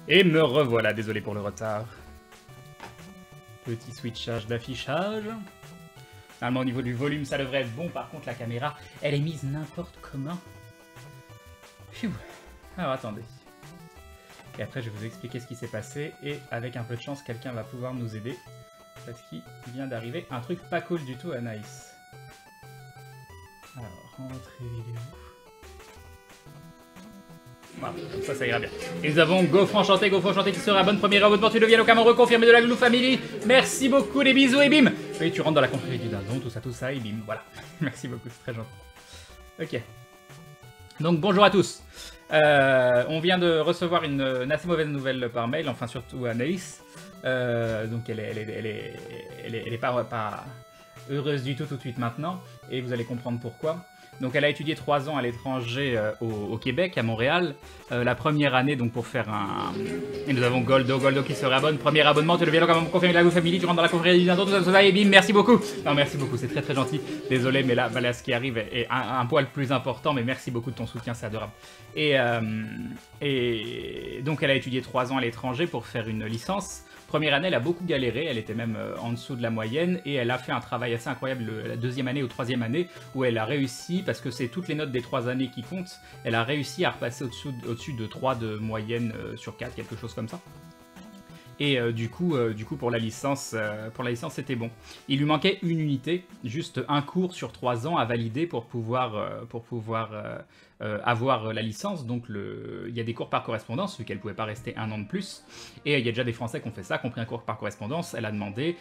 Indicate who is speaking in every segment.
Speaker 1: Et me revoilà, désolé pour le retard. Petit switchage d'affichage. Normalement au niveau du volume ça devrait être bon, par contre la caméra elle est mise n'importe comment. Pfiou. Alors attendez. Et après je vais vous expliquer ce qui s'est passé et avec un peu de chance quelqu'un va pouvoir nous aider. Parce qu'il vient d'arriver un truc pas cool du tout à Nice. Alors, rentrée vidéo. Voilà, comme ça ira bien. Et nous avons Gaufre Enchanté qui sera bonne première abonnement, tu deviens au Cameroun, confirmé de la Glou Family. Merci beaucoup, des bisous et bim. Oui, tu rentres dans la confrérie du dindon, tout ça et bim, voilà. Merci beaucoup, c'est très gentil. Ok. Donc bonjour à tous. On vient de recevoir une assez mauvaise nouvelle par mail, enfin surtout Anaïs. Donc elle est pas heureuse du tout de suite maintenant, et vous allez comprendre pourquoi. Donc elle a étudié 3 ans à l'étranger au Québec, à Montréal. La première année donc pour faire un... Et nous avons Goldo qui se réabonne. Premier abonnement, tu deviens donc à confirmer la Glou Family, tu rentres dans la confrérie du dindon, tout ça et bim, merci beaucoup. Non merci beaucoup, c'est très très gentil. Désolé mais là, voilà, ce qui arrive est un poil plus important, mais merci beaucoup de ton soutien, c'est adorable. Et donc elle a étudié 3 ans à l'étranger pour faire une licence. Première année, elle a beaucoup galéré, elle était même en dessous de la moyenne, et elle a fait un travail assez incroyable la 2e année ou 3e année, où elle a réussi, parce que c'est toutes les notes des 3 années qui comptent, elle a réussi à repasser au-dessus de 3 de moyenne sur 4, quelque chose comme ça. Et du coup, pour la licence, c'était bon. Il lui manquait une unité, juste un cours sur 3 ans à valider pour pouvoir avoir la licence. Donc il y a des cours par correspondance, vu qu'elle ne pouvait pas rester 1 an de plus. Et il y a déjà des Français qui ont fait ça, qui ont pris un cours par correspondance. Elle a demandé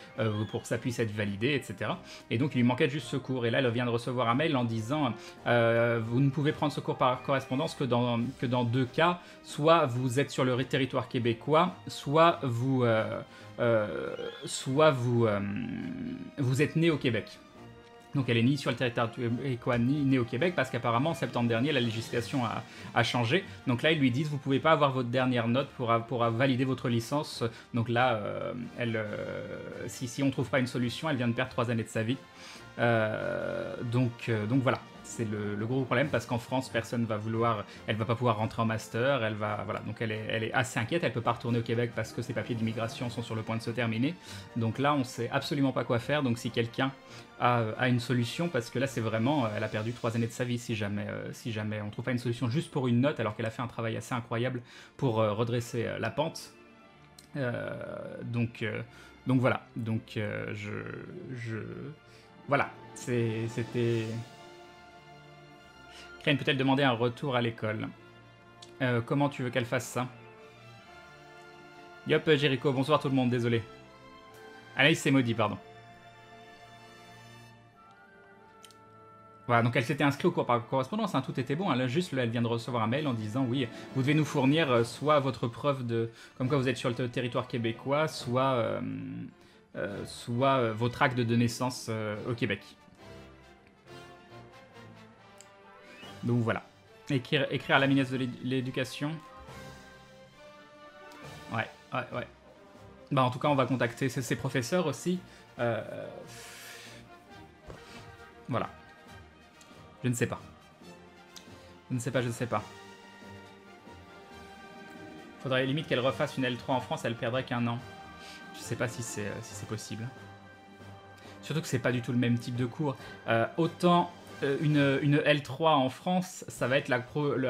Speaker 1: pour que ça puisse être validé, etc. Et donc il lui manquait juste ce cours. Et là, elle vient de recevoir un mail en disant vous ne pouvez prendre ce cours par correspondance que dans 2 cas. Soit vous êtes sur le territoire québécois, soit vous êtes né au Québec. Donc elle est ni sur le territoire québécois ni née au Québec, parce qu'apparemment en septembre dernier la législation a changé. Donc là ils lui disent vous pouvez pas avoir votre dernière note pour valider votre licence. Donc là si on trouve pas une solution, elle vient de perdre 3 années de sa vie. Donc voilà, c'est le gros problème, parce qu'en France personne va vouloir, elle va pas pouvoir rentrer en master, voilà, donc elle est assez inquiète, elle peut pas retourner au Québec parce que ses papiers d'immigration sont sur le point de se terminer. Donc là on sait absolument pas quoi faire, donc si quelqu'un a une solution, parce que là c'est vraiment, elle a perdu 3 années de sa vie si jamais on trouve pas une solution juste pour une note, alors qu'elle a fait un travail assez incroyable pour redresser la pente. Donc voilà, donc voilà, c'était... Crane peut-elle demander un retour à l'école? Comment tu veux qu'elle fasse ça? Yop, Jericho, bonsoir tout le monde, désolé. Anaïs c'est maudit, pardon. Voilà, donc elle s'était inscrite au cours par correspondance, hein, tout était bon. Là, juste, là, elle vient de recevoir un mail en disant oui, vous devez nous fournir soit votre preuve de comme quoi vous êtes sur le territoire québécois, soit votre acte de naissance au Québec. Donc voilà. Écrire à la ministre de l'Éducation. Ouais. Bah en tout cas, on va contacter ses professeurs aussi. Voilà. Je ne sais pas. Je ne sais pas. Faudrait limite qu'elle refasse une L3 en France, elle perdrait qu'1 an. Je sais pas si c'est possible. Surtout que c'est pas du tout le même type de cours. Autant une L3 en France, ça va être la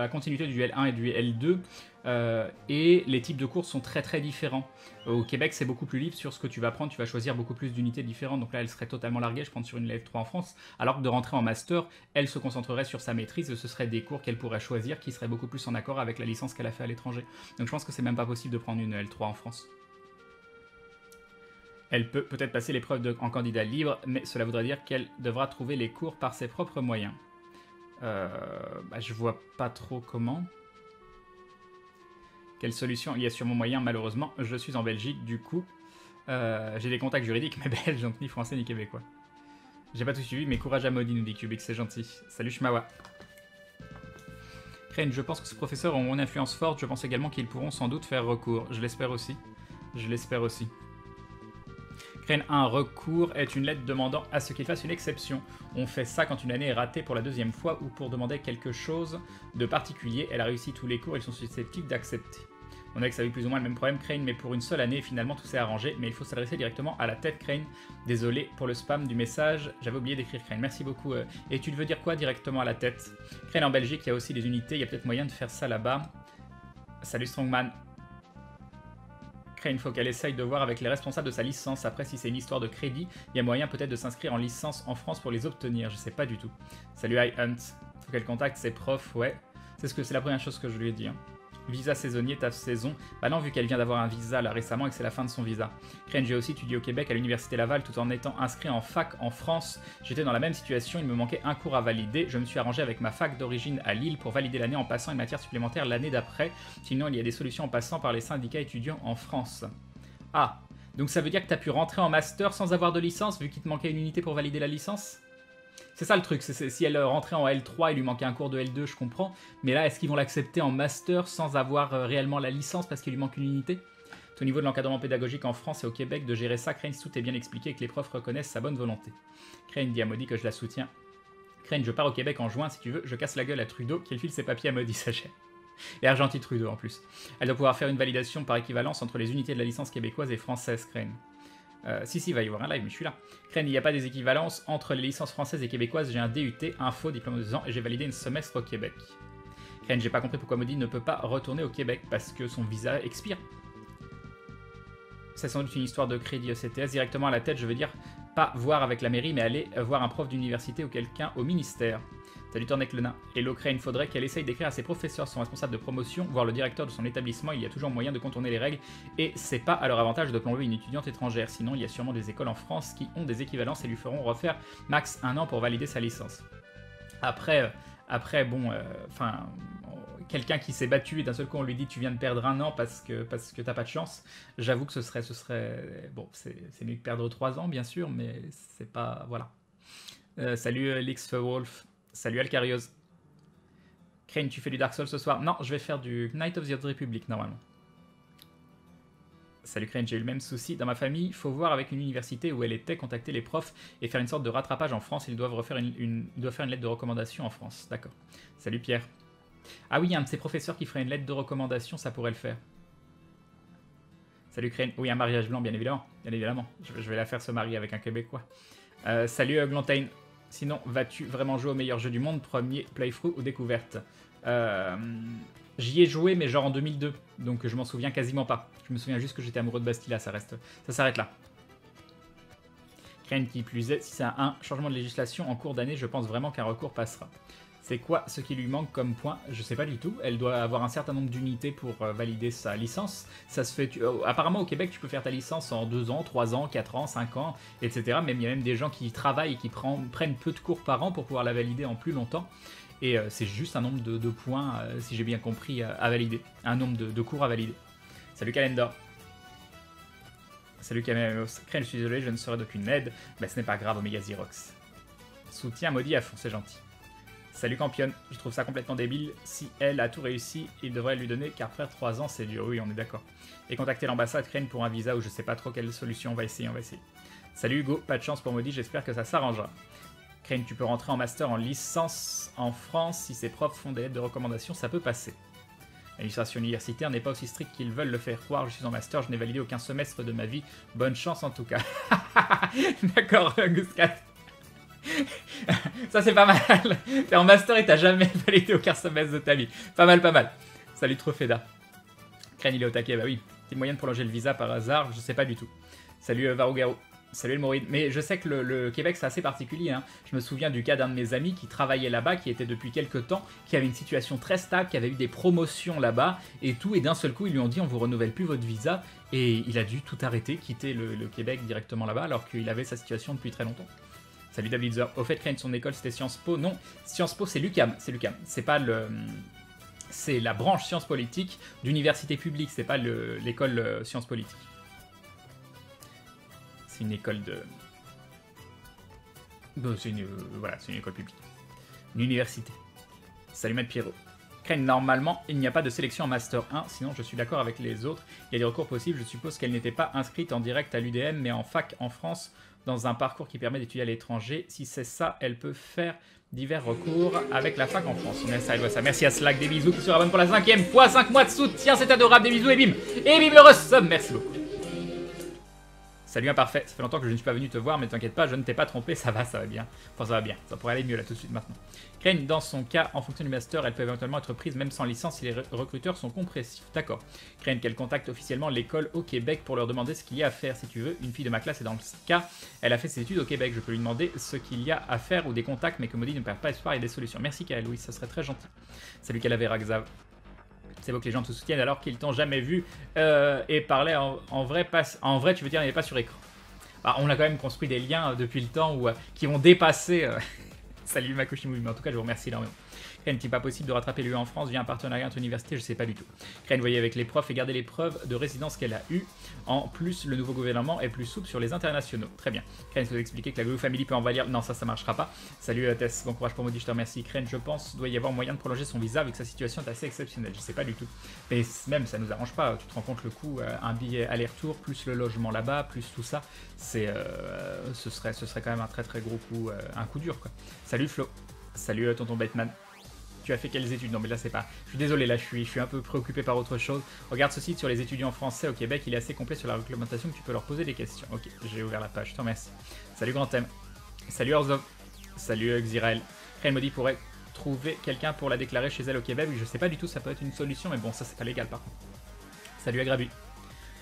Speaker 1: continuité du L1 et du L2. Et les types de cours sont très très différents. Au Québec, c'est beaucoup plus libre sur ce que tu vas prendre, tu vas choisir beaucoup plus d'unités différentes, donc là elle serait totalement larguée, je pense, sur une L3 en France, alors que de rentrer en master, elle se concentrerait sur sa maîtrise, et ce serait des cours qu'elle pourrait choisir qui seraient beaucoup plus en accord avec la licence qu'elle a fait à l'étranger. Donc je pense que c'est même pas possible de prendre une L3 en France. Elle peut peut-être passer l'épreuve en candidat libre, mais cela voudrait dire qu'elle devra trouver les cours par ses propres moyens. Je vois pas trop comment. Quelle solution? Il y a sûrement moyen, malheureusement. Je suis en Belgique, du coup. J'ai des contacts juridiques, mais belges, donc ni français ni québécois. J'ai pas tout suivi, mais courage à Maudit, nous dit Cubic, c'est gentil. Salut Shmawa. Crane, je pense que ces professeurs ont une influence forte. Je pense également qu'ils pourront sans doute faire recours. Je l'espère aussi. Je l'espère aussi. Crane, un recours est une lettre demandant à ce qu'il fasse une exception. On fait ça quand une année est ratée pour la 2e fois ou pour demander quelque chose de particulier. Elle a réussi tous les cours, ils sont susceptibles d'accepter. Mon ex a eu plus ou moins le même problème, Crane, mais pour une seule année, finalement tout s'est arrangé, mais il faut s'adresser directement à la tête, Crane. Désolé pour le spam du message, j'avais oublié d'écrire Crane. Merci beaucoup. Et tu veux dire quoi directement à la tête? Crane, en Belgique, il y a aussi des unités, il y a peut-être moyen de faire ça là-bas. Salut Strongman. Crane, faut qu'elle essaye de voir avec les responsables de sa licence. Après, si c'est une histoire de crédit, il y a moyen peut-être de s'inscrire en licence en France pour les obtenir. Je sais pas du tout. Salut iHunt. Faut qu'elle contacte ses profs, ouais. C'est la première chose que je lui ai dit. Hein. Visa saisonnier, taf saison. Bah non, vu qu'elle vient d'avoir un visa là récemment et que c'est la fin de son visa. Crane, j'ai aussi étudié au Québec à l'université Laval tout en étant inscrit en fac en France. J'étais dans la même situation, il me manquait un cours à valider. Je me suis arrangé avec ma fac d'origine à Lille pour valider l'année en passant une matière supplémentaire l'année d'après. Sinon, il y a des solutions en passant par les syndicats étudiants en France. Ah, donc ça veut dire que tu as pu rentrer en master sans avoir de licence vu qu'il te manquait une unité pour valider la licence? C'est ça le truc, si elle rentrait en L3, il lui manquait un cours de L2, je comprends. Mais là, est-ce qu'ils vont l'accepter en master sans avoir réellement la licence parce qu'il lui manque une unité? Au niveau de l'encadrement pédagogique en France et au Québec, de gérer ça, Crane, tout est bien expliqué et que les profs reconnaissent sa bonne volonté. Crane dit à Maudit que je la soutiens. Crane, je pars au Québec en juin, si tu veux, je casse la gueule à Trudeau, qu'il file ses papiers à Maudit, sachez. Et Argentie Trudeau en plus. Elle doit pouvoir faire une validation par équivalence entre les unités de la licence québécoise et française, Crane. Si, il va y avoir un live, mais je suis là. Crane, il n'y a pas des équivalences entre les licences françaises et québécoises. J'ai un DUT, info, diplôme de 2 ans, et j'ai validé une semestre au Québec. Crane, j'ai pas compris pourquoi Maudit ne peut pas retourner au Québec, parce que son visa expire. C'est sans doute une histoire de crédit ECTS. Directement à la tête, je veux dire, pas voir avec la mairie, mais aller voir un prof d'université ou quelqu'un au ministère. Salut Tornek le nain. Hello Crane, faudrait qu'elle essaye d'écrire à ses professeurs, son responsable de promotion, voire le directeur de son établissement. Il y a toujours moyen de contourner les règles et c'est pas à leur avantage de plomber une étudiante étrangère. Sinon, il y a sûrement des écoles en France qui ont des équivalences et lui feront refaire max 1 an pour valider sa licence. Après bon, quelqu'un qui s'est battu et d'un seul coup on lui dit tu viens de perdre 1 an parce que t'as pas de chance, j'avoue que ce serait bon, c'est mieux que perdre 3 ans bien sûr, mais c'est pas, voilà. Salut Lix Wolf. Salut Alcarios. Crane, tu fais du Dark Souls ce soir? Non, je vais faire du Knight of the Old Republic normalement. Salut Crane, j'ai eu le même souci. Dans ma famille, il faut voir avec une université où elle était, contacter les profs et faire une sorte de rattrapage en France. Ils doivent faire une lettre de recommandation en France. D'accord. Salut Pierre. Ah oui, il y a un de ses professeurs qui ferait une lettre de recommandation, ça pourrait le faire. Salut Crane. Oui, un mariage blanc, bien évidemment. Bien évidemment. Je vais la faire se marier avec un Québécois. Salut Glantain. Sinon, vas-tu vraiment jouer au meilleur jeu du monde, premier playthrough ou découverte? J'y ai joué, mais genre en 2002, donc je m'en souviens quasiment pas. Je me souviens juste que j'étais amoureux de Bastila, ça s'arrête là. Crane qui plus est, si c'est un changement de législation en cours d'année, je pense vraiment qu'un recours passera. C'est quoi ce qui lui manque comme point? Je sais pas du tout. Elle doit avoir un certain nombre d'unités pour valider sa licence. Ça se fait. Apparemment, au Québec, tu peux faire ta licence en 2 ans, 3 ans, 4 ans, 5 ans, etc. Même il y a même des gens qui travaillent et qui prennent peu de cours par an pour pouvoir la valider en plus longtemps. Et c'est juste un nombre de points, si j'ai bien compris, à valider. Un nombre de cours à valider. Salut Calendar. Salut Camelos. Crane, je suis désolé, je ne serai d'aucune aide. Mais ce n'est pas grave, Omega Xerox. Soutien Maudit à fond, c'est gentil. Salut Campion, je trouve ça complètement débile. Si elle a tout réussi, il devrait lui donner, car faire 3 ans c'est dur, oui on est d'accord. Et contacter l'ambassade Crane pour un visa ou je sais pas trop quelle solution, on va essayer. Salut Hugo, pas de chance pour Maudit, j'espère que ça s'arrangera. Crane, tu peux rentrer en master en licence en France, si ses profs font des lettres de recommandation, ça peut passer. L'administration universitaire n'est pas aussi stricte qu'ils veulent le faire croire, je suis en master, je n'ai validé aucun semestre de ma vie, bonne chance en tout cas. D'accord, Guscat. Ça c'est pas mal. T'es en master et t'as jamais validé aucun semestre de ta vie. Pas mal. Salut Trofeda. Crane il est au taquet, bah oui. T'as moyen de prolonger le visa par hasard? Je sais pas du tout. Salut Varugaro. Salut le Maureen. Mais je sais que le Québec c'est assez particulier. Hein. Je me souviens du cas d'un de mes amis qui travaillait là-bas, qui était depuis quelques temps, qui avait une situation très stable, qui avait eu des promotions là-bas et tout. Et d'un seul coup ils lui ont dit on vous renouvelle plus votre visa. Et il a dû tout arrêter, quitter le Québec directement là-bas alors qu'il avait sa situation depuis très longtemps. Salut David Zer. Au fait, Crane, son école, c'était Sciences Po. Non, Sciences Po, c'est l'UQAM. C'est pas le... C'est la branche sciences politiques d'université publique. C'est pas l'école sciences politiques. C'est une école de... Voilà, c'est une école publique. Une université. Salut Matt Pierrot. Crane, normalement, il n'y a pas de sélection en Master 1, sinon je suis d'accord avec les autres. Il y a des recours possibles, je suppose qu'elle n'était pas inscrite en direct à l'UDM, mais en fac en France dans un parcours qui permet d'étudier à l'étranger. Si c'est ça, elle peut faire divers recours avec la fac en France. Ça, elle voit ça. Merci à Slack, des bisous qui se rabonne pour la 5e fois. 5 mois de soutien, c'est adorable. Des bisous et bim. Et bim le resub. Merci beaucoup. Salut imparfait, ça fait longtemps que je ne suis pas venu te voir, mais t'inquiète pas, je ne t'ai pas trompé, ça va bien. Enfin, ça va bien, ça pourrait aller mieux là tout de suite maintenant. Crane, dans son cas, en fonction du master, elle peut éventuellement être prise même sans licence si les recruteurs sont compressifs. D'accord. Crane, qu'elle contacte officiellement l'école au Québec pour leur demander ce qu'il y a à faire si tu veux. Une fille de ma classe est dans le cas, elle a fait ses études au Québec, je peux lui demander ce qu'il y a à faire ou des contacts, mais que Maudit ne perd pas espoir et des solutions. Merci Kael, oui, ça serait très gentil. Salut Calavera Xav. C'est beau que les gens te soutiennent alors qu'ils t'ont jamais vu et parlaient en vrai, tu veux dire, il n'est pas sur écran. Bah, on a quand même construit des liens depuis le temps qui vont dépasser... Salut Makoshimui, mais en tout cas je vous remercie énormément. Crane, n'est-il pas possible de rattraper l'UE en France via un partenariat entre universités? Je sais pas du tout. Crane, voyez avec les profs et garder les preuves de résidence qu'elle a eues. En plus, le nouveau gouvernement est plus souple sur les internationaux. Très bien. Crane, vous expliquer que la Glue Family peut envahir... Non, ça marchera pas. Salut Tess, bon courage pour Maudit, je te remercie. Crane, je pense, doit y avoir moyen de prolonger son visa vu que sa situation est assez exceptionnelle. Je sais pas du tout. Mais même, ça nous arrange pas. Tu te rends compte le coût, un billet aller-retour, plus le logement là-bas, plus tout ça. Ce serait quand même un très très gros coup, un coup dur quoi. Salut Flo. Salut tonton Batman. Tu as fait quelles études? Non mais là c'est pas... Je suis désolé, là je suis un peu préoccupé par autre chose. Regarde ce site sur les étudiants français au Québec, il est assez complet sur la réglementation que tu peux leur poser des questions. Ok, j'ai ouvert la page, je te remercie. Salut Grand M. Salut Orzov. Salut Xirael. Crane Maudit pourrait trouver quelqu'un pour la déclarer chez elle au Québec. Je sais pas du tout, ça peut être une solution, mais bon, ça c'est pas légal par contre. Salut Agrabu.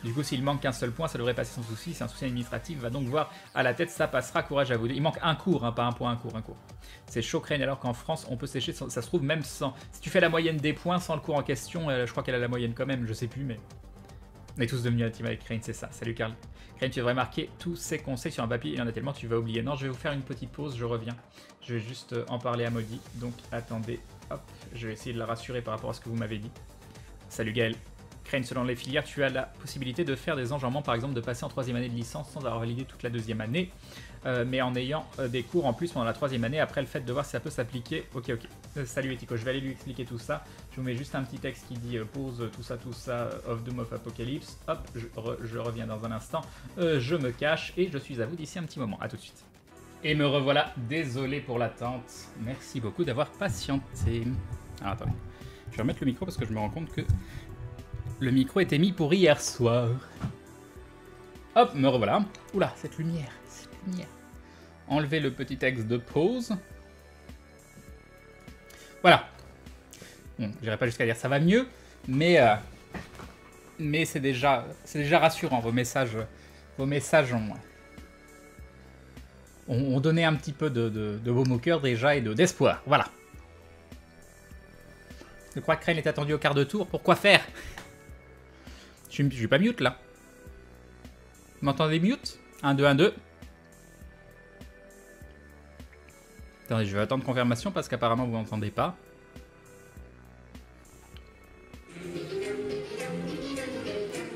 Speaker 1: Du coup, s'il manque qu'un seul point, ça devrait passer sans souci. C'est un souci administratif. Va donc voir à la tête, ça passera. Courage à vous. Il manque un cours, hein, pas un point, un cours. C'est chaud, Crane, alors qu'en France, on peut sécher. Ça se trouve même sans. Si tu fais la moyenne des points sans le cours en question, je crois qu'elle a la moyenne quand même. Je sais plus, mais. On est tous devenus intimes avec Crane, c'est ça. Salut, Carl. Crane, tu devrais marquer tous ces conseils sur un papier. Il y en a tellement, tu vas oublier. Non, je vais vous faire une petite pause. Je reviens. Je vais juste en parler à Maudit. Donc, attendez. Hop. Je vais essayer de la rassurer par rapport à ce que vous m'avez dit. Salut, Gaël. Crane, selon les filières, tu as la possibilité de faire des enjambements, par exemple de passer en 3e année de licence sans avoir validé toute la 2e année, mais en ayant des cours en plus pendant la 3e année, après le fait de voir si ça peut s'appliquer. Ok. Salut Etico, je vais aller lui expliquer tout ça. Je vous mets juste un petit texte qui dit pause tout ça, of Doom of Apocalypse. Hop, je reviens dans un instant, je me cache et je suis à vous d'ici un petit moment. A tout de suite. Et me revoilà, désolé pour l'attente. Merci beaucoup d'avoir patienté. Alors attendez, je vais remettre le micro parce que je me rends compte que le micro était mis pour hier soir. Hop, me revoilà. Oula, cette lumière. Enlever le petit texte de pause. Voilà. Bon, j'irai pas jusqu'à dire ça va mieux, mais c'est déjà rassurant. Vos messages ont donné un petit peu de baume au cœur déjà et d'espoir. Voilà. Je crois que Crane est attendu au quart de tour. Pourquoi faire? Je suis pas mute là. Vous m'entendez mute? 1, 2, 1, 2. Attendez, je vais attendre confirmation parce qu'apparemment vous m'entendez pas.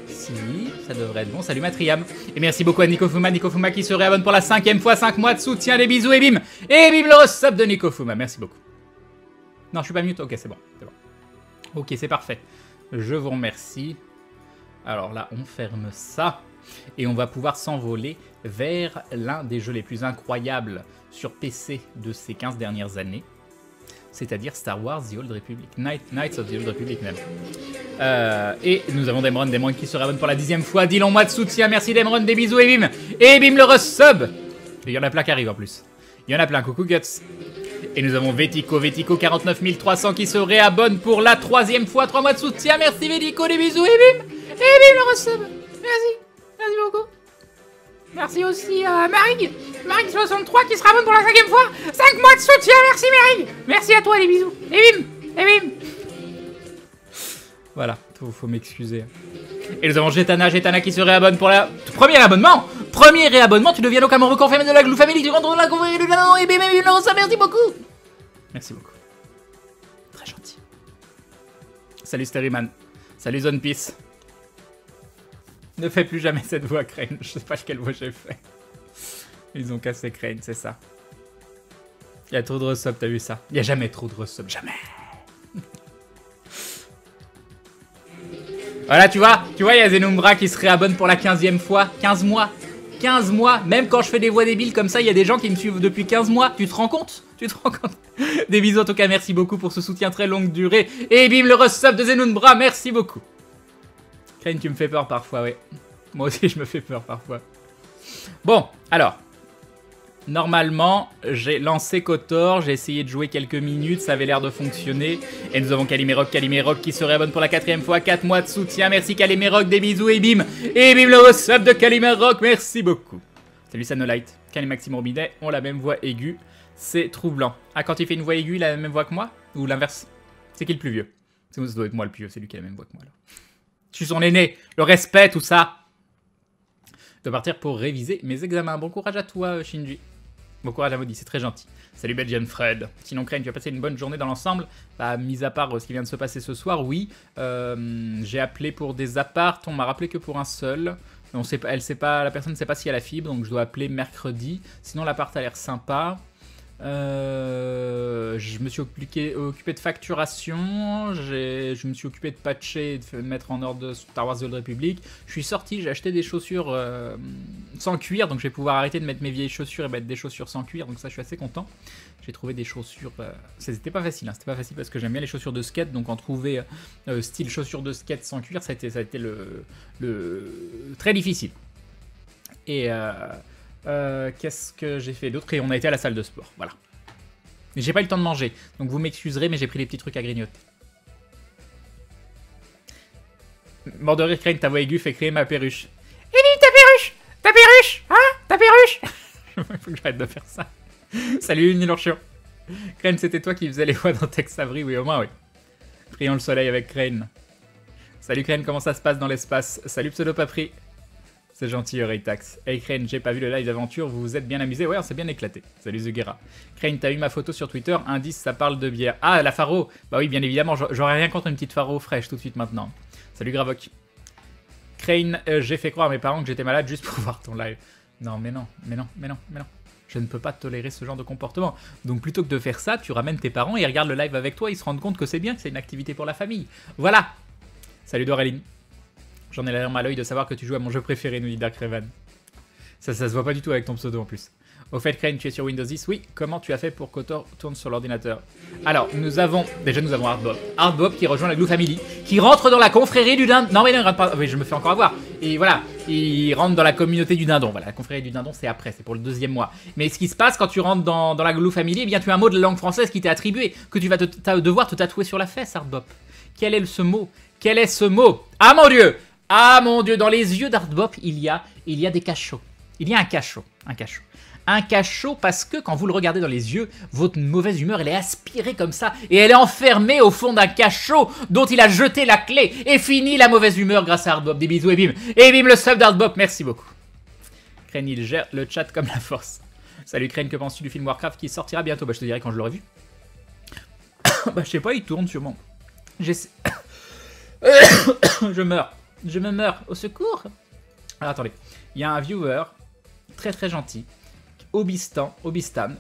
Speaker 1: Si, ça devrait être bon. Salut Matriam. Et merci beaucoup à Nikofuma qui se réabonne pour la 5e fois. 5 mois de soutien, des bisous et bim. Et bim le resub de Nikofuma. Merci beaucoup. Non, je suis pas mute. Ok, c'est bon. Ok, c'est parfait. Je vous remercie. Alors là, on ferme ça et on va pouvoir s'envoler vers l'un des jeux les plus incroyables sur PC de ces 15 dernières années, c'est-à-dire Star Wars The Old Republic, Knights of the Old Republic même. Et nous avons Demron qui se réabonne pour la 10e fois, 10 longs mois de soutien, merci Demron, des bisous et bim le resub. Il y en a plein qui arrivent en plus, il y en a plein, coucou Guts. Et nous avons Vetico 49 300 qui se réabonne pour la 3e fois, 3 mois de soutien, merci Vetico, des bisous et bim le resub. Merci beaucoup. Merci aussi à Marig63 qui se rabonne pour la 5e fois. 5 mois de soutien, merci Marig. Merci à toi, les bisous. Et bim. Voilà, faut m'excuser. Et nous avons Jetana qui se réabonne pour la... Premier réabonnement, tu deviens donc un membre confirmé de la Glue Family, tu rentres dans la conférence de l'anneau et bim le resub, merci beaucoup. Merci beaucoup. Très gentil. Salut Steryman. Salut Zone Peace. Ne fais plus jamais cette voix, Crane. Je sais pas quelle voix j'ai fait. Ils ont cassé Crane, c'est ça. Il y a trop de resub, t'as vu ça? Il y a jamais trop de resub, jamais. Voilà, tu vois, il y a Zenumbra qui se réabonne pour la 15e fois. 15 mois. 15 mois. Même quand je fais des voix débiles comme ça, il y a des gens qui me suivent depuis 15 mois. Tu te rends compte? Tu te rends compte? Des bisous en tout cas, merci beaucoup pour ce soutien très longue durée. Et bim, le resub de Zenunbra, merci beaucoup. Crane, tu me fais peur parfois, ouais. Moi aussi, je me fais peur parfois. Bon, alors. Normalement, j'ai lancé Kotor, j'ai essayé de jouer quelques minutes, ça avait l'air de fonctionner. Et nous avons Kalimerok qui se réabonne pour la 4ème fois, 4 mois de soutien. Merci Kalimerok, des bisous et bim. Et bim, le resub de Kalimerok, merci beaucoup. Salut Sanolite, Kalimaxime Robinet ont la même voix aiguë, c'est troublant. Ah, quand il fait une voix aiguë, il a la même voix que moi? Ou l'inverse? C'est qui le plus vieux? Ça doit être moi le plus vieux, c'est lui qui a la même voix que moi alors. Je suis son aîné, le respect, tout ça. Je dois partir pour réviser mes examens. Bon courage à toi, Shinji. Bon courage à Maudit, c'est très gentil. Salut Belgian Fred. Sinon, Crane, tu as passé une bonne journée dans l'ensemble? Bah, mis à part ce qui vient de se passer ce soir, oui. J'ai appelé pour des apparts, on m'a rappelé que pour un seul. On sait pas, la personne ne sait pas si elle a la fibre, donc je dois appeler mercredi. Sinon, l'appart a l'air sympa. Je me suis occupé de facturation, je me suis occupé de patcher et de mettre en ordre Star Wars The Old Republic. Je suis sorti, j'ai acheté des chaussures sans cuir, donc je vais pouvoir arrêter de mettre mes vieilles chaussures et mettre des chaussures sans cuir, donc ça je suis assez content. J'ai trouvé des chaussures, c'était pas facile, hein, c'était pas facile parce que j'aime bien les chaussures de skate, donc en trouver style chaussures de skate sans cuir, ça a été très difficile. Et qu'est-ce que j'ai fait d'autre? Et on a été à la salle de sport, voilà. Mais j'ai pas eu le temps de manger, donc vous m'excuserez, mais j'ai pris des petits trucs à grignoter. Mort de rire, Crane, ta voix aiguë fait créer ma perruche. Et vive ta perruche! Ta perruche! Hein? Ta perruche! Il faut que j'arrête de faire ça. Salut, Nilorchion. Crane, c'était toi qui faisais les voix dans Tex Avery, oui, au moins, oui. Prions le soleil avec Crane. Salut Crane, comment ça se passe dans l'espace? Salut Pseudo-Papri. C'est gentil, Raytax. Hey Crane, j'ai pas vu le live d'aventure, vous vous êtes bien amusé? Ouais, on s'est bien éclaté. Salut Zugera. Crane, t'as eu ma photo sur Twitter, indice, ça parle de bière. Ah, la Faro. Bah oui, bien évidemment, j'aurais rien contre une petite Faro fraîche tout de suite maintenant. Salut Gravok. Crane, j'ai fait croire à mes parents que j'étais malade juste pour voir ton live. Non, mais non, mais non, mais non, mais non. Je ne peux pas tolérer ce genre de comportement. Donc plutôt que de faire ça, tu ramènes tes parents et ils regardent le live avec toi, ils se rendent compte que c'est bien, que c'est une activité pour la famille. Voilà. Salut Doraline. J'en ai l'air mal à l'œil de savoir que tu joues à mon jeu préféré, nous dit Dark Raven. Ça se voit pas du tout avec ton pseudo en plus. Au fait, Crane, tu es sur Windows 10? Oui. Comment tu as fait pour qu'Kotor tourne sur l'ordinateur? Alors, nous avons Hardbop. Hardbop qui rejoint la Glue Family, qui rentre dans la confrérie du dindon. Non, mais non, il rentre pas. Oui, je me fais encore avoir. Et voilà, il rentre dans la communauté du dindon. Voilà, la confrérie du dindon, c'est après, c'est pour le 2e mois. Mais ce qui se passe quand tu rentres dans la Glue Family, eh bien, tu as un mot de la langue française qui t'est attribué, que tu vas devoir te tatouer sur la fesse, Hardbop. Quel est ce mot? Quel est ce mot? Ah mon Dieu! Ah mon Dieu, dans les yeux d'Hardbop, il y a des cachots. Il y a un cachot. Un cachot parce que quand vous le regardez dans les yeux, votre mauvaise humeur, elle est aspirée comme ça. Et elle est enfermée au fond d'un cachot dont il a jeté la clé. Et fini la mauvaise humeur grâce à Hardbop. Des bisous et bim. Et bim le sub d'Hardbop, merci beaucoup. Crane, il gère le chat comme la force. Salut Crane, que penses-tu du film Warcraft qui sortira bientôt? Bah je te dirai quand je l'aurai vu. Bah je sais pas, il tourne sûrement. J'essaie... Je meurs. Je me meurs. Au secours. Alors, attendez. Il y a un viewer très très gentil, Obistan,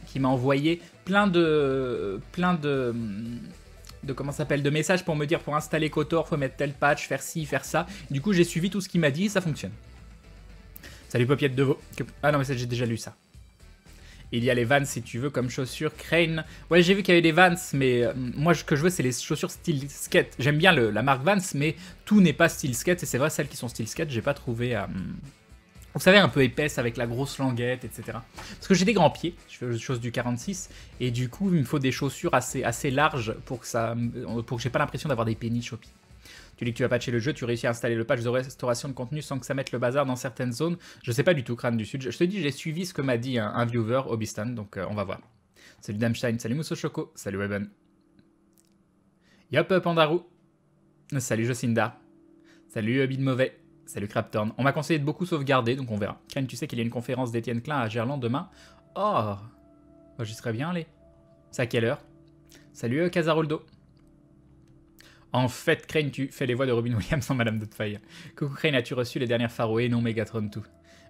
Speaker 1: qui m'a envoyé plein de comment ça s'appelle, de messages pour me dire pour installer Kotor, faut mettre tel patch, faire ci, faire ça. Du coup, j'ai suivi tout ce qu'il m'a dit et ça fonctionne. Salut Popiette de Veau. Ah non, mais ça, j'ai déjà lu ça. Il y a les Vans si tu veux comme chaussures. Crane. Ouais, j'ai vu qu'il y avait des Vans, mais moi, ce que je veux, c'est les chaussures style skate. J'aime bien la marque Vans, mais tout n'est pas style skate. Et c'est vrai, celles qui sont style skate, j'ai pas trouvé... vous savez, un peu épaisse avec la grosse languette, etc. Parce que j'ai des grands pieds, je fais des choses du 46, et du coup, il me faut des chaussures assez larges pour que j'ai pas l'impression d'avoir des péniches au pied. Tu dis que tu vas patcher le jeu, tu réussis à installer le patch de restauration de contenu sans que ça mette le bazar dans certaines zones. Je sais pas du tout, Crâne du Sud. Je te dis, j'ai suivi ce que m'a dit un viewer, Obistan, donc on va voir. Salut Damstein, salut Mousso Choco, salut Weben. Yop Pandarou, salut Jocinda, salut Bid Mauvais, salut Craptorn. On m'a conseillé de beaucoup sauvegarder, donc on verra. Crane, tu sais qu'il y a une conférence d'Étienne Klein à Gerland demain. Oh, j'y serais bien allé. C'est à quelle heure? Salut Casaroldo. En fait, Crane, tu fais les voix de Robin Williams sans Madame Doubtfire. Coucou Crane, as-tu reçu les dernières Faroé? Non, Megatron 2.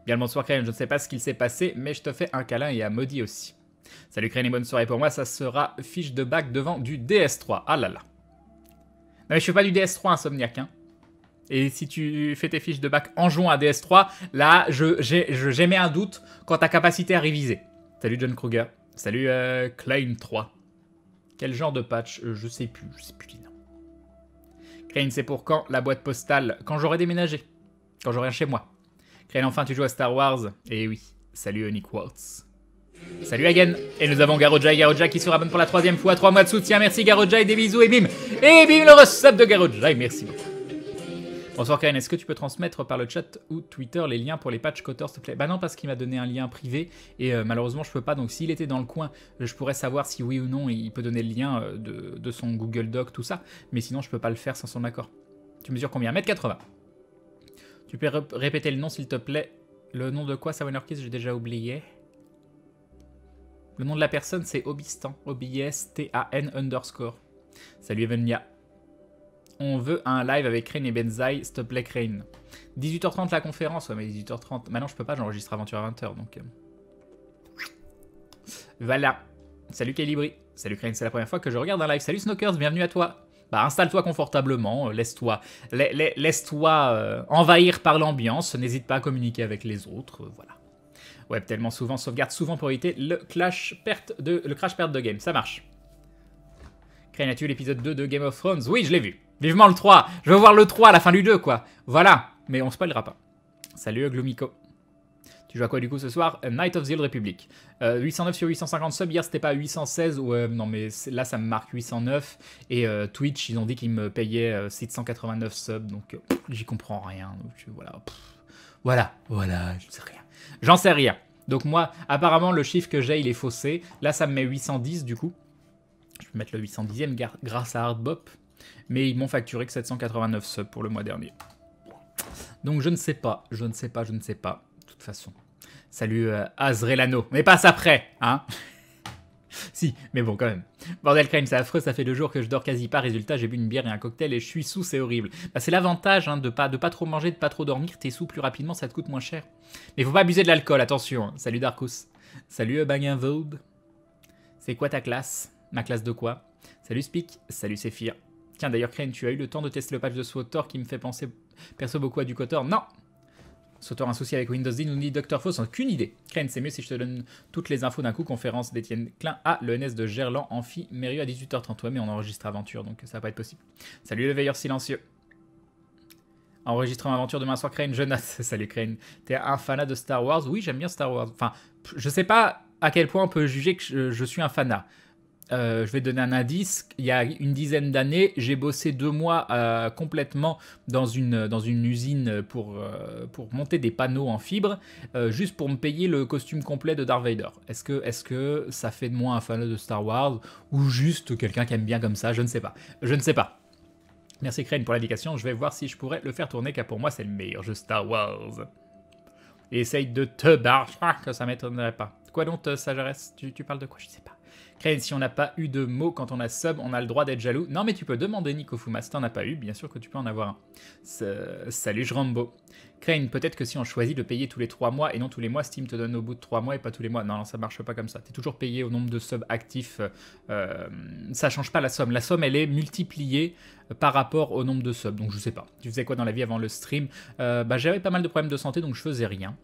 Speaker 1: Bien le bonsoir Crane, je ne sais pas ce qu'il s'est passé, mais je te fais un câlin et à Maudit aussi. Salut Crane et bonne soirée pour moi, ça sera fiche de bac devant du DS3. Ah là là. Non mais je fais pas du DS3 Insomniac, hein. Et si tu fais tes fiches de bac en jouant à DS3, là, j'émets un doute quant à ta capacité à réviser. Salut John Kruger. Salut Klein3. Quel genre de patch je sais plus les noms. Crane, c'est pour quand la boîte postale? Quand j'aurai déménagé. Quand j'aurai un chez moi. Crane, enfin, tu joues à Star Wars? Eh oui. Salut Nick Waltz. Salut Hagen. Et nous avons Garoja qui se rabonne pour la 3e fois. 3 mois de soutien. Merci Garoja et des bisous et bim. Et bim le resub de Garoja. Merci beaucoup. Bonsoir Karen, est-ce que tu peux transmettre par le chat ou Twitter les liens pour les patchs Kotor, s'il te plaît? Bah non, parce qu'il m'a donné un lien privé et malheureusement je peux pas. Donc s'il était dans le coin, je pourrais savoir si oui ou non il peut donner le lien de son Google Doc, tout ça. Mais sinon je peux pas le faire sans son accord. Tu mesures combien? 1m80. Tu peux répéter le nom s'il te plaît? Le nom de quoi, Sawanerkiss? J'ai déjà oublié. Le nom de la personne c'est Obistan. OBISTAN_. Salut Evenia. On veut un live avec Crane et Benzaï, s'il te plaît Crane. 18h30 la conférence, ouais mais 18h30. Maintenant je peux pas, j'enregistre Aventure à 20h donc. Voilà. Salut Calibri. Salut Crane, c'est la première fois que je regarde un live. Salut Snokers, bienvenue à toi. Bah installe-toi confortablement, laisse-toi envahir par l'ambiance, n'hésite pas à communiquer avec les autres, voilà. Ouais, tellement souvent, sauvegarde souvent pour éviter le crash perte de game, ça marche. Crane, as-tu l'épisode 2 de Game of Thrones? Oui, je l'ai vu. Vivement le 3. Je veux voir le 3 à la fin du 2, quoi. Voilà. Mais on spoilera pas. Salut, Gloomico. Tu joues à quoi, du coup, ce soir? Night of the Old Republic. 809 sur 850 subs. Hier, c'était pas 816. Ou, non, mais là, ça me marque 809. Et Twitch, ils ont dit qu'ils me payaient 789 subs. Donc, j'y comprends rien. Donc, voilà. Voilà. Je sais rien. J'en sais rien. Donc, moi, apparemment, le chiffre que j'ai, il est faussé. Là, ça me met 810, du coup. Je peux mettre le 810e grâce à Hardbop. Mais ils m'ont facturé que 789 subs pour le mois dernier. Donc je ne sais pas. De toute façon. Salut Azrelano. Mais passe après, hein. Si, mais bon, quand même. Bordel Crane, c'est affreux, ça fait 2 jours que je dors quasi pas. Résultat, j'ai bu une bière et un cocktail et je suis sous, c'est horrible. Bah, c'est l'avantage hein, de pas trop manger, de pas trop dormir. T'es sous plus rapidement, ça te coûte moins cher. Mais faut pas abuser de l'alcool, attention. Hein. Salut Darkus. Salut Baginvold. C'est quoi ta classe? Ma classe de quoi? Salut Speak. Salut Sephir. Tiens, d'ailleurs, Crane, tu as eu le temps de tester le patch de SWTOR qui me fait penser perso beaucoup à du Kotor? Non! SWTOR, un souci avec Windows 10, nous dit Dr. Fauss, aucune idée. Crane, c'est mieux si je te donne toutes les infos d'un coup. Conférence d'Étienne Klein à l'ENS de Gerland, Amphi, Mérieux à 18h30. Ouais, mais on enregistre Aventure, donc ça va pas être possible. Salut le veilleur silencieux. Enregistrant Aventure demain soir, Crane, je note. Salut Crane. T'es un fanat de Star Wars? Oui, j'aime bien Star Wars. Enfin, je sais pas à quel point on peut juger que je suis un fanat. Je vais te donner un indice. Il y a une dizaine d'années, j'ai bossé 2 mois complètement dans une usine pour monter des panneaux en fibre, juste pour me payer le costume complet de Darth Vader. Est-ce que ça fait de moi un fan de Star Wars ou juste quelqu'un qui aime bien comme ça? Je ne sais pas. Merci Crane pour l'indication. Je vais voir si je pourrais le faire tourner, car pour moi c'est le meilleur jeu Star Wars. Et essaye de te barrer, que ça m'étonnerait pas. Quoi donc, Sagerès? Tu parles de quoi? Je sais pas. Crane, si on n'a pas eu de mots quand on a sub, on a le droit d'être jaloux. Non, mais tu peux demander Nico Fuma. Si t'en as pas eu, bien sûr que tu peux en avoir un. Salut Jrambo. Crane, peut-être que si on choisit de payer tous les 3 mois et non tous les mois, Steam te donne au bout de 3 mois et pas tous les mois. Non, ça marche pas comme ça. T'es toujours payé au nombre de subs actifs. Ça change pas la somme. La somme, elle est multipliée par rapport au nombre de subs. Donc je sais pas. Tu faisais quoi dans la vie avant le stream? J'avais pas mal de problèmes de santé, donc je faisais rien.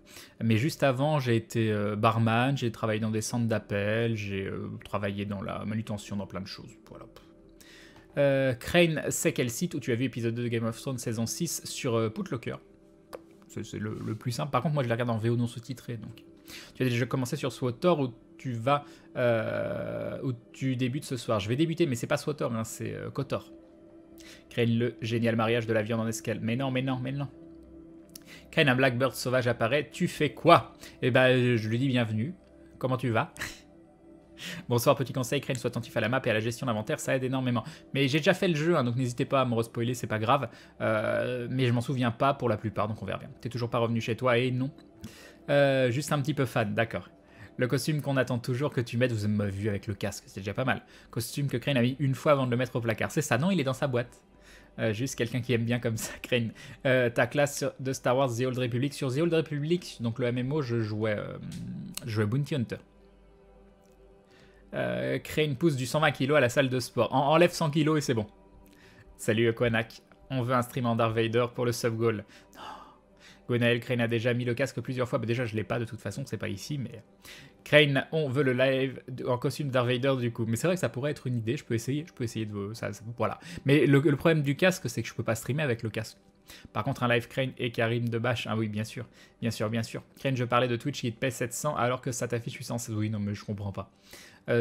Speaker 1: Mais juste avant, j'ai été barman, j'ai travaillé dans des centres d'appel, j'ai travaillé dans la manutention, dans plein de choses. Voilà. Crane, c'est quel site où tu as vu épisode 2 de Game of Thrones saison 6 sur Putlocker? C'est le plus simple. Par contre, moi, je la regarde en VO non sous-titré. Donc, tu as déjà commencé sur SWTOR où tu débutes ce soir. Je vais débuter, mais c'est pas SWTOR, hein, c'est KOTOR. Crane, le génial mariage de la viande en escale. Mais non. Crane, un Blackbird sauvage apparaît. Tu fais quoi? Eh ben, je lui dis bienvenue. Comment tu vas? Bonsoir, petit conseil, Crane, sois attentif à la map et à la gestion d'inventaire, ça aide énormément. Mais j'ai déjà fait le jeu, hein, donc n'hésitez pas à me respoiler, c'est pas grave. Mais je m'en souviens pas pour la plupart, donc on verra bien. T'es toujours pas revenu chez toi, et non. Juste un petit peu fan, d'accord. Le costume qu'on attend toujours que tu mettes, vous m'avez vu avec le casque, c'est déjà pas mal. Costume que Crane a mis une fois avant de le mettre au placard, c'est ça, non, il est dans sa boîte. Juste quelqu'un qui aime bien comme ça, Crane. Ta classe de Star Wars The Old Republic. Sur The Old Republic, donc le MMO, je jouais Bounty Hunter. Crane pousse du 120 kg à la salle de sport. Enlève 100 kg et c'est bon. Salut Koanak. On veut un stream en Darth Vader pour le sub-goal. Gonaël, Crane a déjà mis le casque plusieurs fois. Bah déjà, je l'ai pas de toute façon, c'est pas ici, mais... Crane, on veut le live en costume Darth Vader du coup. Mais c'est vrai que ça pourrait être une idée, je peux essayer de... voilà. Mais le problème du casque, c'est que je peux pas streamer avec le casque. Par contre, un live Crane et Karim de Bash, ah oui, bien sûr. Crane, je parlais de Twitch qui te paie 700 alors que ça t'affiche 816. Oui, non, mais je comprends pas.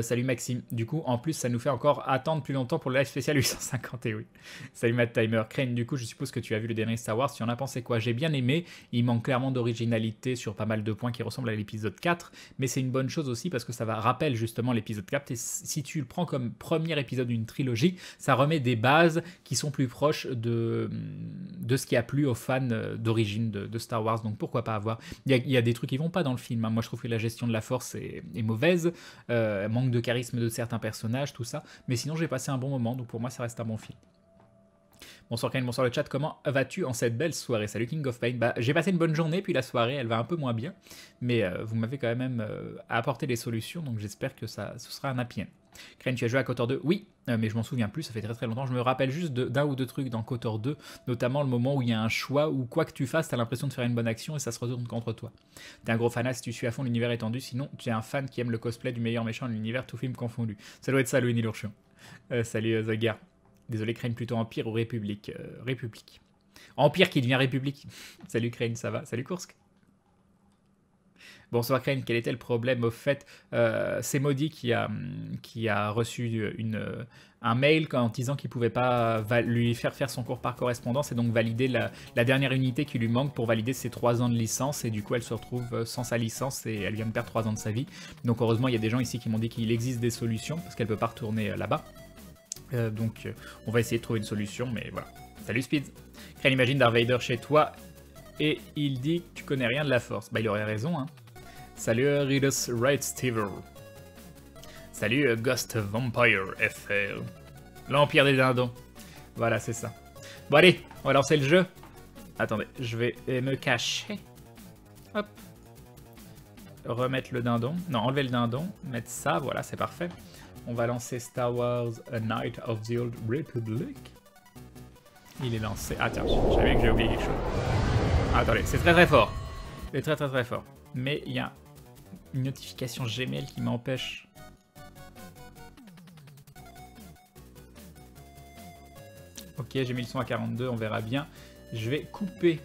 Speaker 1: Salut Maxime. Du coup, en plus, ça nous fait encore attendre plus longtemps pour le live spécial 850. Et oui. Salut Matt Timer. Crane, du coup, je suppose que tu as vu le dernier Star Wars. Tu en as pensé quoi? J'ai bien aimé. Il manque clairement d'originalité sur pas mal de points qui ressemblent à l'épisode 4. Mais c'est une bonne chose aussi parce que ça rappelle justement l'épisode 4. Et si tu le prends comme premier épisode d'une trilogie, ça remet des bases qui sont plus proches de ce qui a plu aux fans d'origine de Star Wars. Donc pourquoi pas avoir. Il y a des trucs qui vont pas dans le film. Hein. Moi, je trouve que la gestion de la force est mauvaise. Manque de charisme de certains personnages, tout ça. Mais sinon, j'ai passé un bon moment, donc pour moi, ça reste un bon film. Bonsoir Kane, bonsoir le chat, comment vas-tu en cette belle soirée? Salut King of Pain. Bah, j'ai passé une bonne journée, puis la soirée, elle va un peu moins bien. Mais vous m'avez quand même apporté des solutions, donc j'espère que ce sera un happy end. Crane, tu as joué à KOTOR 2? Oui, mais je m'en souviens plus, ça fait très très longtemps. Je me rappelle juste d'un ou deux trucs dans KOTOR 2, notamment le moment où il y a un choix, où quoi que tu fasses, t'as l'impression de faire une bonne action et ça se retourne contre toi. T'es un gros fanat si tu suis à fond l'univers étendu, sinon tu es un fan qui aime le cosplay du meilleur méchant de l'univers, tout film confondu. Ça doit être ça, Louis Nilourchion. Salut Zagar. Désolé Crane, plutôt Empire ou République? République. Empire qui devient République. Salut Crane, ça va? Salut Kursk. Bonsoir Crane, quel était le problème au fait? C'est Maudit qui a reçu un mail en disant qu'il ne pouvait pas lui faire son cours par correspondance et donc valider la dernière unité qui lui manque pour valider ses 3 ans de licence, et du coup elle se retrouve sans sa licence et elle vient de perdre 3 ans de sa vie. Donc heureusement il y a des gens ici qui m'ont dit qu'il existe des solutions parce qu'elle ne peut pas retourner là-bas. Donc on va essayer de trouver une solution, mais voilà. Salut Speed. Crane, imagine Darth Vader chez toi et il dit que tu connais rien de la force. Bah il aurait raison, hein. Salut Ridus Right Stever. Salut Ghost Vampire FR. L'Empire des Dindons. Voilà, c'est ça. Bon allez, on va lancer le jeu. Attendez, je vais me cacher. Hop. Remettre le dindon. Non, enlever le dindon. Mettre ça, voilà, c'est parfait. On va lancer Star Wars A Knight of the Old Republic. Il est lancé. Ah tiens, je savais que j'ai oublié quelque chose. Ah, attendez, c'est très très fort. C'est très très très fort. Mais il y a une notification Gmail qui m'empêche. Ok, j'ai mis le son à 42, on verra bien. Je vais couper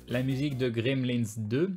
Speaker 1: la musique de Gremlins 2.